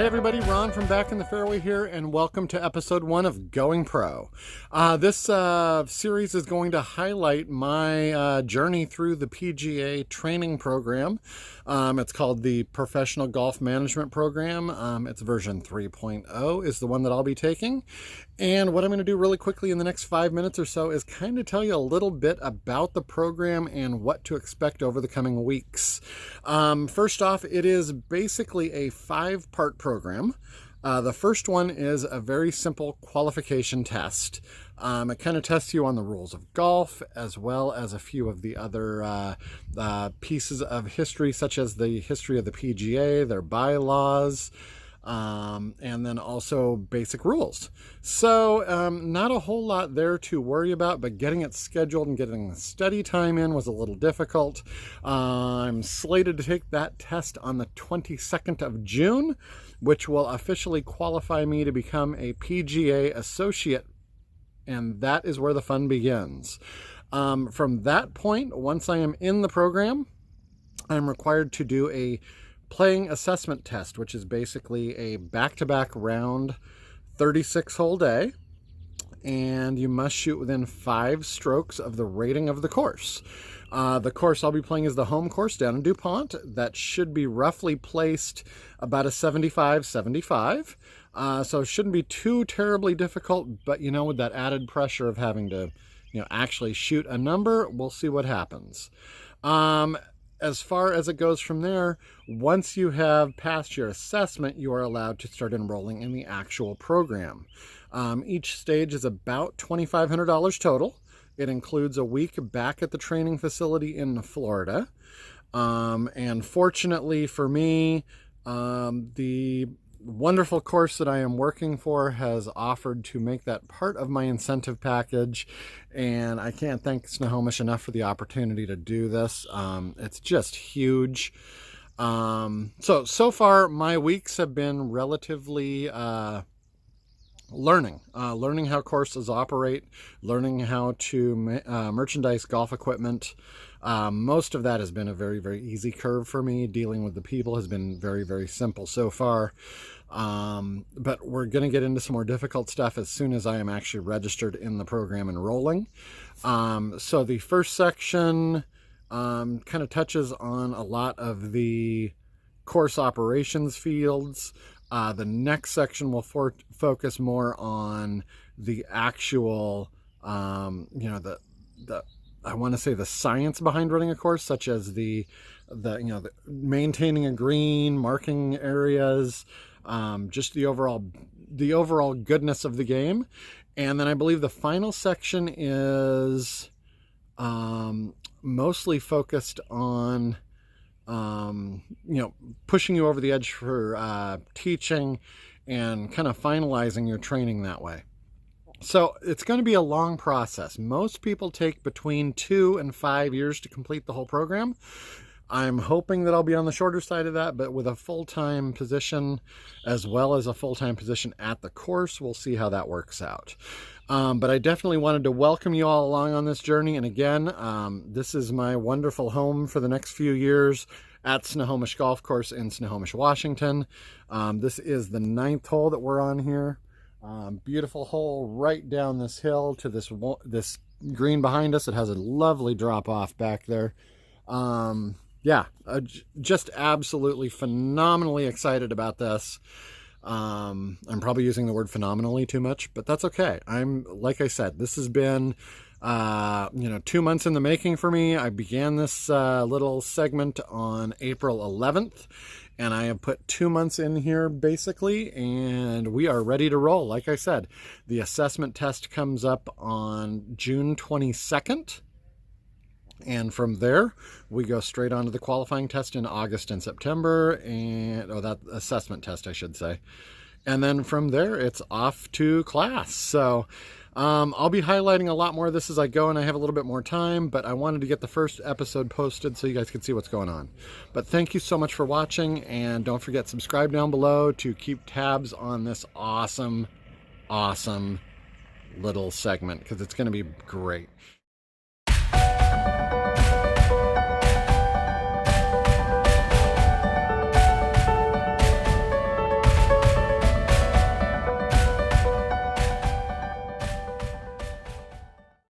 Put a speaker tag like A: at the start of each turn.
A: Hey everybody, Ron from Back in the Fairway here, and welcome to episode 1 of Going Pro. This series is going to highlight my journey through the PGA training program. It's called the Professional Golf Management Program. It's version 3.0 is the one that I'll be taking. And what I'm going to do really quickly in the next 5 minutes or so is kind of tell you a little bit about the program and what to expect over the coming weeks. First off, it is basically a 5-part program. The first one is a very simple qualification test. It kind of tests you on the rules of golf, as well as a few of the other pieces of history, such as the history of the PGA, their bylaws, and then also basic rules. So not a whole lot there to worry about, but getting it scheduled and getting the study time in was a little difficult. I'm slated to take that test on the 22nd of June, which will officially qualify me to become a PGA associate, and that is where the fun begins. From that point, once I am in the program, I'm required to do a playing assessment test, which is basically a back-to-back round 36-hole day, and you must shoot within 5 strokes of the rating of the course. The course I'll be playing is the home course down in DuPont. That should be roughly placed about a 75-75. So it shouldn't be too terribly difficult, but with that added pressure of having to, actually shoot a number, we'll see what happens. As far as it goes from there, once you have passed your assessment, you are allowed to start enrolling in the actual program. Each stage is about $2,500 total. It includes a week back at the training facility in Florida. And fortunately for me, the wonderful course that I am working for has offered to make that part of my incentive package, and I can't thank Snohomish enough for the opportunity to do this. It's just huge. So far my weeks have been relatively learning how courses operate, learning how to merchandise golf equipment. Most of that has been a very, very easy curve for me. Dealing with the people has been very, very simple so far. But we're going to get into some more difficult stuff as soon as I am actually registered in the program and rolling. So the first section kind of touches on a lot of the course operations fields. The next section will focus more on the actual, I want to say the science behind running a course, such as the maintaining a green, marking areas, just the overall goodness of the game. And then I believe the final section is mostly focused on pushing you over the edge for teaching and kind of finalizing your training that way. So it's going to be a long process. Most people take between 2 and 5 years to complete the whole program. I'm hoping that I'll be on the shorter side of that, but with a full-time position as well as a full-time position at the course, we'll see how that works out. But I definitely wanted to welcome you all along on this journey. And again, this is my wonderful home for the next few years at Snohomish Golf Course in Snohomish, Washington. This is the 9th hole that we're on here. Beautiful hole right down this hill to this green behind us. It has a lovely drop off back there. Just absolutely phenomenally excited about this. I'm probably using the word phenomenally too much, but that's okay. Like I said, this has been 2 months in the making for me. I began this little segment on April 11th, and I have put 2 months in here basically, and we are ready to roll. Like I said, the assessment test comes up on June 22nd. And from there, we go straight on to the qualifying test in August and September, that assessment test, I should say. And then from there, it's off to class. So I'll be highlighting a lot more of this as I go, and I have a little bit more time, but I wanted to get the first episode posted so you guys could see what's going on. But thank you so much for watching, and don't forget, subscribe down below to keep tabs on this awesome little segment, because it's going to be great.